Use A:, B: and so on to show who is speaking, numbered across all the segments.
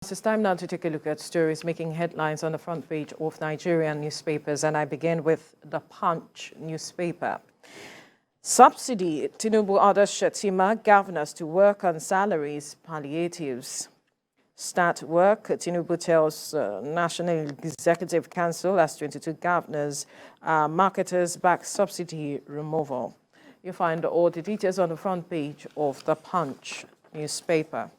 A: It's time now to take a look at stories making headlines on the front page of Nigerian newspapers, and I begin with the Punch newspaper. Subsidy, Tinubu orders Shetima governors to work on salaries, palliatives. Start work, Tinubu tells National Executive Council as 22 governors, marketers back subsidy removal. You find all the details on the front page of the Punch newspaper.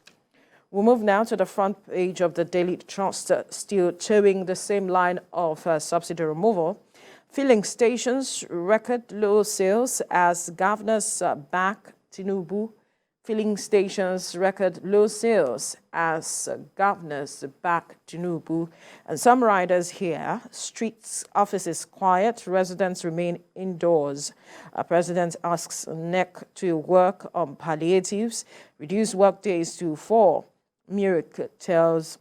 A: We'll move now to the front page of the Daily Trust, still towing the same line of subsidy removal. Filling stations record low sales as governors back Tinubu. Filling stations record low sales as governors back Tinubu. And some riders here, streets, offices quiet, residents remain indoors. President asks NEC to work on palliatives, reduce work days to 4. Miracle tells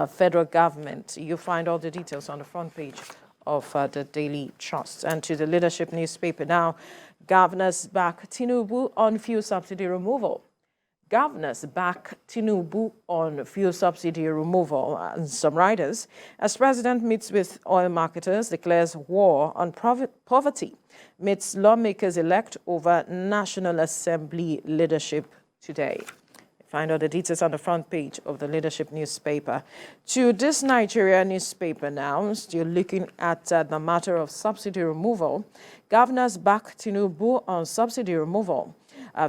A: federal government. You find all the details on the front page of the Daily Trust. And to the Leadership newspaper now, governors back Tinubu on fuel subsidy removal. Governors back Tinubu on fuel subsidy removal and some riders as president meets with oil marketers, declares war on poverty, meets lawmakers elect over National Assembly leadership today. Find all the details on the front page of the Leadership newspaper. To this Nigeria newspaper now, still looking at the matter of subsidy removal. Governors back Tinubu on subsidy removal.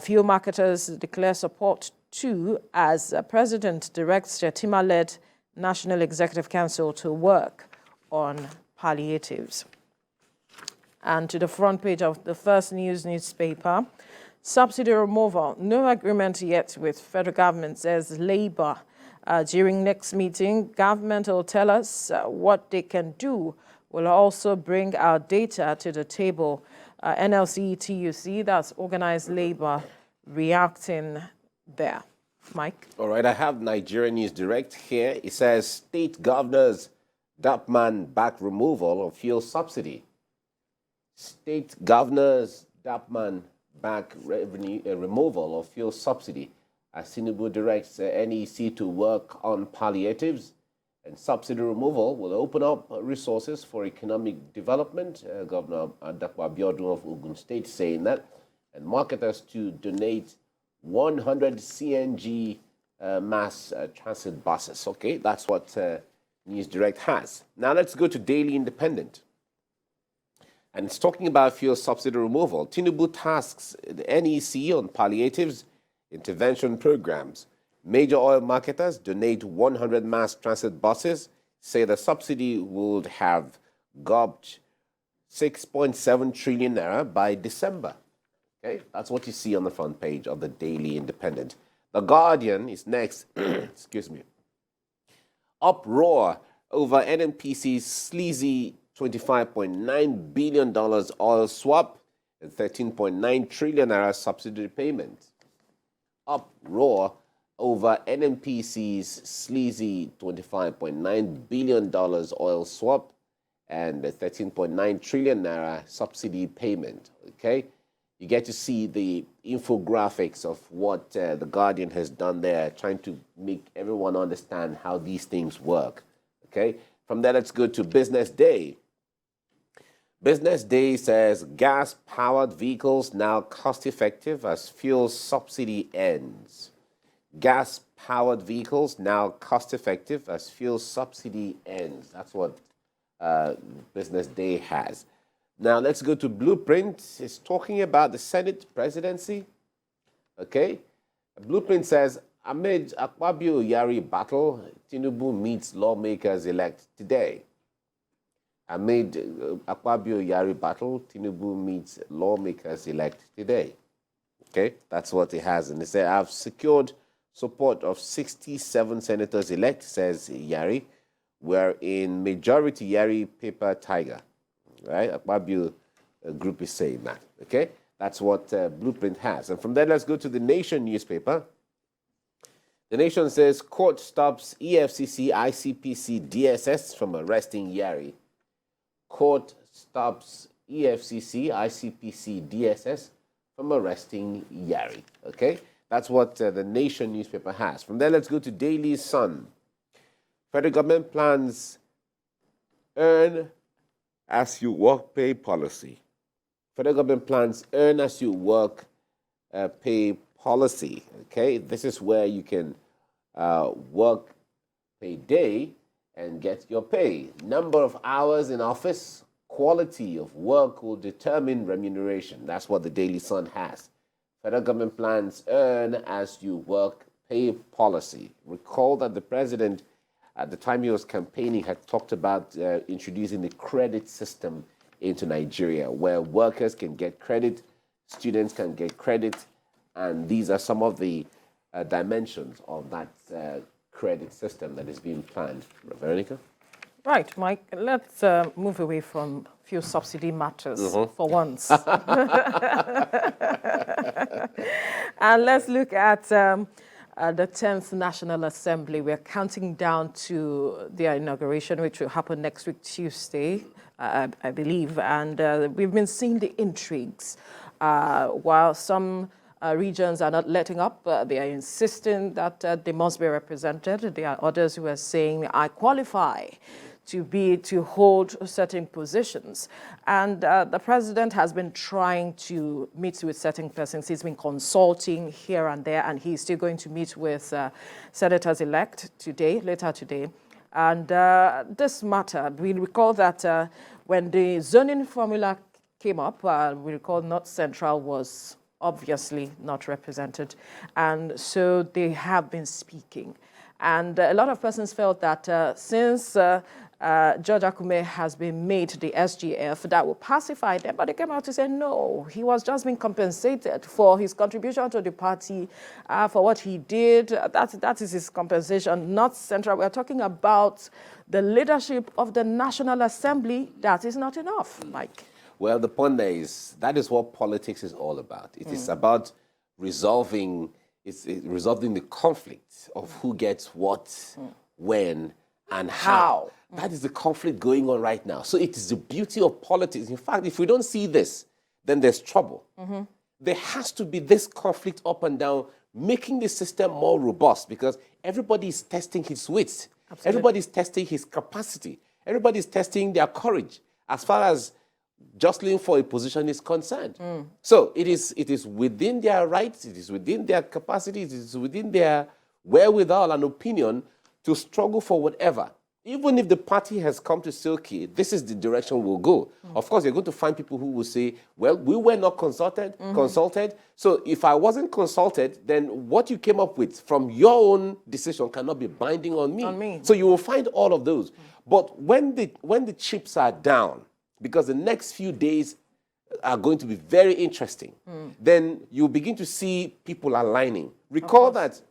A: Fuel marketers declare support too as President directs Shetima-led National Executive Council to work on palliatives. And to the front page of the First News newspaper, subsidy removal, no agreement yet with federal government, says Labour. During next meeting, government will tell us what they can do. We'll also bring our data to the table. NLC, TUC, that's Organized Labour, reacting there. Mike?
B: All right, I have Nigeria News Direct here. It says state governors Dapman back removal of fuel subsidy. State governors Dapman back revenue removal of fuel subsidy as Tinubu directs NEC to work on palliatives, and subsidy removal will open up resources for economic development. Governor Dan-Ikpoyi of Ogun State saying that, and marketers to donate 100 CNG mass transit buses. Okay, that's what News Direct has. Now let's go to Daily Independent. And it's talking about fuel subsidy removal. Tinubu tasks the NEC on palliatives intervention programs. Major oil marketers donate 100 mass transit buses, say the subsidy would have gobbed 6.7 trillion naira by December. Okay, that's what you see on the front page of the Daily Independent. The Guardian is next. Excuse me. Uproar over NNPC's sleazy $25.9 billion oil swap and 13.9 trillion naira subsidy payment. Uproar over NNPC's sleazy $25.9 billion oil swap and 13.9 trillion naira subsidy payment. Okay, you get to see the infographics of what the Guardian has done there, trying to make everyone understand how these things work. Okay, from there, let's go to Business Day. Business Day says gas-powered vehicles now cost-effective as fuel subsidy ends. Gas-powered vehicles now cost-effective as fuel subsidy ends. That's what Business Day has. Now let's go to Blueprint. It's talking about the Senate presidency. Okay, Blueprint says amid Akpabio-Yari battle, Tinubu meets lawmakers elect today. Amid Akpabio-Yari battle, Tinubu meets lawmakers elect today. Okay, that's what it has. And it said, I've secured support of 67 senators elect, says Yari. We're in majority Yari paper tiger. Right? Akpabio group is saying that. Okay, that's what Blueprint has. And from there, let's go to the Nation newspaper. The Nation says, court stops EFCC, ICPC, DSS from arresting Yari. Court stops EFCC, ICPC, DSS from arresting Yari. Okay, That's what the Nation newspaper has. From there, let's go to Daily Sun. Federal government plans earn as you work pay policy. Federal government plans earn as you work pay policy. Okay, this is where you can work a day and get your pay. Number of hours in office, quality of work will determine remuneration. That's what the Daily Sun has. Federal government plans earn as you work pay policy. Recall that the president, at the time he was campaigning, had talked about introducing the credit system into Nigeria, where workers can get credit, students can get credit, and these are some of the dimensions of that credit system that is being planned. Veronica?
A: Right, Mike, let's move away from few subsidy matters for once. And let's look at the 10th National Assembly. We're counting down to their inauguration, which will happen next week, Tuesday, I believe. And we've been seeing the intrigues. While some regions are not letting up, they are insisting that they must be represented. There are others who are saying, I qualify to hold certain positions. And the president has been trying to meet with certain persons. He's been consulting here and there, and he's still going to meet with senators-elect later today. And this matter, we recall that when the zoning formula came up, we recall North Central was obviously not represented. And so they have been speaking. And a lot of persons felt that since George Akume has been made the SGF, that will pacify them. But they came out to say, no, he was just being compensated for his contribution to the party, for what he did. That is his compensation, not central. We're talking about the leadership of the National Assembly. That is not enough, Mike.
B: Well, the point there is, that is what politics is all about. It is about resolving the conflict of who gets what, when, and how. That is the conflict going on right now. So it is the beauty of politics. In fact, if we don't see this, then there's trouble. There has to be this conflict up and down, making the system more robust, because everybody is testing his wits. Absolutely. Everybody is testing his capacity. Everybody is testing their courage as far as jostling for a position is concerned. So it is within their rights, it is within their capacity, it is within their wherewithal and opinion to struggle for whatever. Even if the party has come to say, okay, this is the direction we'll go. Of course, you're going to find people who will say, well, we were not consulted. So if I wasn't consulted, then what you came up with from your own decision cannot be binding on me. So you will find all of those. But when the chips are down, because the next few days are going to be very interesting, then you begin to see people aligning. Recall that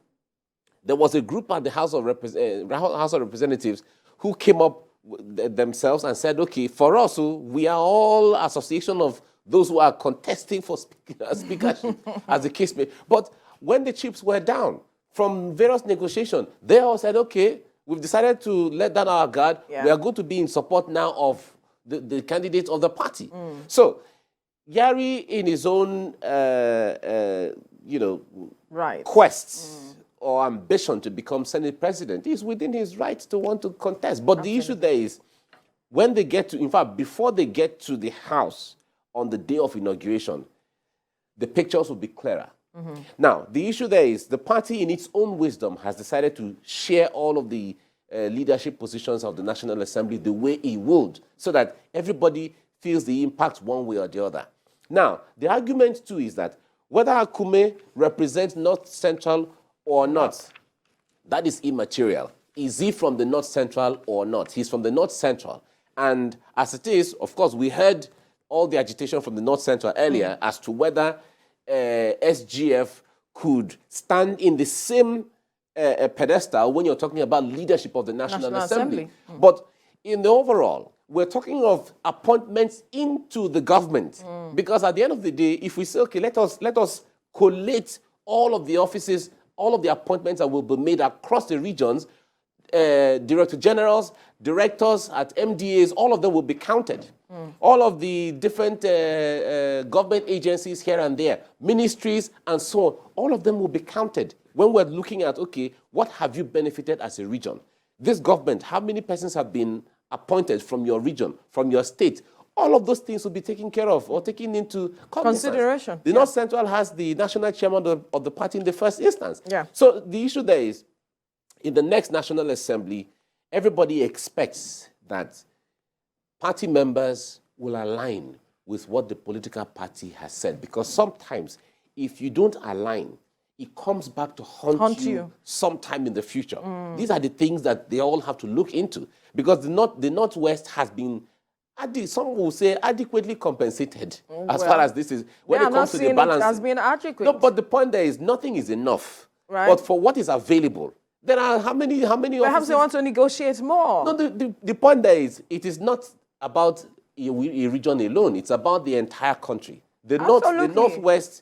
B: there was a group at the House of Representatives who came up themselves and said, okay, for us, we are all association of those who are contesting for speakership, as the case may. But when the chips were down from various negotiations, they all said, okay, we've decided to let down our guard. We are going to be in support now of the candidate of the party. So Yari, in his own, quests or ambition to become Senate president, is within his right to want to contest. But the issue there is, when they get to, in fact, before they get to the House on the day of inauguration, the pictures will be clearer. Now, the issue there is, the party in its own wisdom has decided to share all of the leadership positions of the National Assembly the way it would, so that everybody feels the impact one way or the other. Now, the argument too is that whether Akume represents North Central or not, that is immaterial. Is he from the North Central or not? He's from the North Central. And as it is, of course, we heard all the agitation from the North Central earlier as to whether SGF could stand in the same pedestal when you're talking about leadership of the National Assembly. But in the overall, we're talking of appointments into the government. Because at the end of the day, if we say, okay, let us collate all of the offices, all of the appointments that will be made across the regions, director generals, directors at MDAs, all of them will be counted. All of the different government agencies here and there, ministries and so on, all of them will be counted when we're looking at, okay, what have you benefited as a region? This government, how many persons have been appointed from your region, from your state? All of those things will be taken care of or taken into
A: consideration.
B: The North Central has the national chairman of the party in the first instance.
A: Yeah.
B: So the issue there is, in the next National Assembly, everybody expects that party members will align with what the political party has said. Because sometimes, if you don't align, it comes back to haunt you sometime in the future. These are the things that they all have to look into. Because the Northwest has been, some will say, adequately compensated as far as this is. When it comes to the balance,
A: it has been adequate.
B: No, but the point there is nothing is enough.
A: Right.
B: But for what is available, there are how many
A: Perhaps
B: offices?
A: they want to negotiate more.
B: No, the point there is, it is not about a region alone. It's about the entire country. The Northwest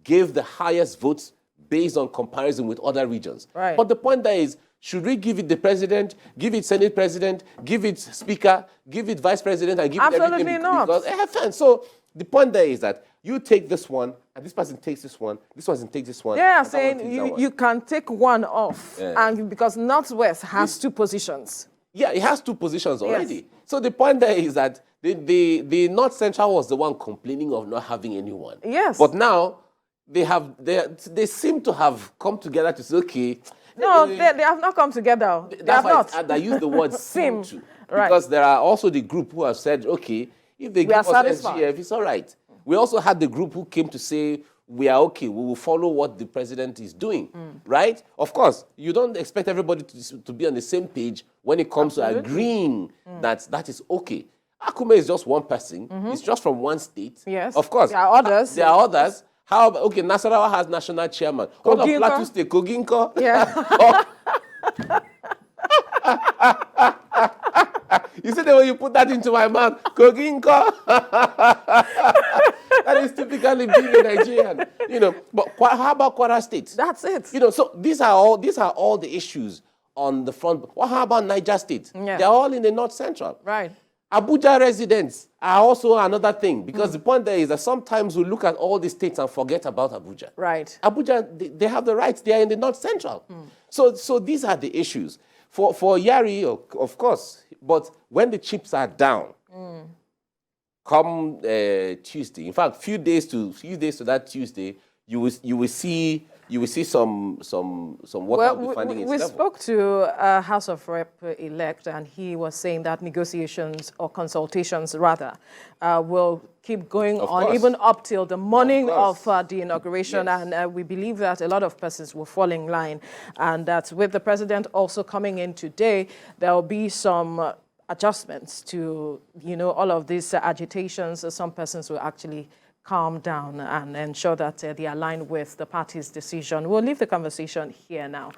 B: gave the highest votes based on comparison with other regions.
A: Right.
B: But the point there is, should we give it the president, give it Senate president, give it speaker, give it vice president, and give it everything?
A: Absolutely not.
B: Because, so the point there is that you take this one, and this person takes this one, this person takes this one.
A: They are saying you can take one off, and because Northwest has two positions.
B: Yeah, it has two positions already.
A: Yes.
B: So the point there is that the North Central was the one complaining of not having anyone.
A: Yes.
B: But now they seem to have come together to say, okay.
A: No, they have not come together. They have not.
B: I use the word seem to.
A: Right.
B: Because there are also the group who have said, okay, if they give us SGF, it's all right. We also had the group who came to say, we are okay, we will follow what the president is doing, right? Of course, you don't expect everybody to be on the same page when it comes to agreeing that is okay. Akume is just one person. It's just from one state.
A: Yes.
B: Of course.
A: There are others.
B: There are others. How about, okay, Nasarawa has national chairman. What of Plateau State? Koginko?
A: Yeah.
B: You see the way you put that into my mouth? Koginko? That is typically being a Nigerian. But how about Kwara State?
A: That's it.
B: So these are all the issues on the front. How about Niger State?
A: Yeah.
B: They're all in the North Central.
A: Right.
B: Abuja residents are also another thing, because the point there is that sometimes we look at all the states and forget about Abuja.
A: Right.
B: Abuja, they have the rights. They are in the North Central. So these are the issues. For Yari, of course, but when the chips are down, come Tuesday, in fact, few days to that Tuesday, you will see some water will be finding its level.
A: We spoke to House of Rep-elect, and he was saying that negotiations or consultations rather will keep going on even up till the morning of the inauguration. Yes. And we believe that a lot of persons will fall in line, and that with the president also coming in today, there will be some adjustments to all of these agitations. Some persons will actually calm down and ensure that they align with the party's decision. We'll leave the conversation here now.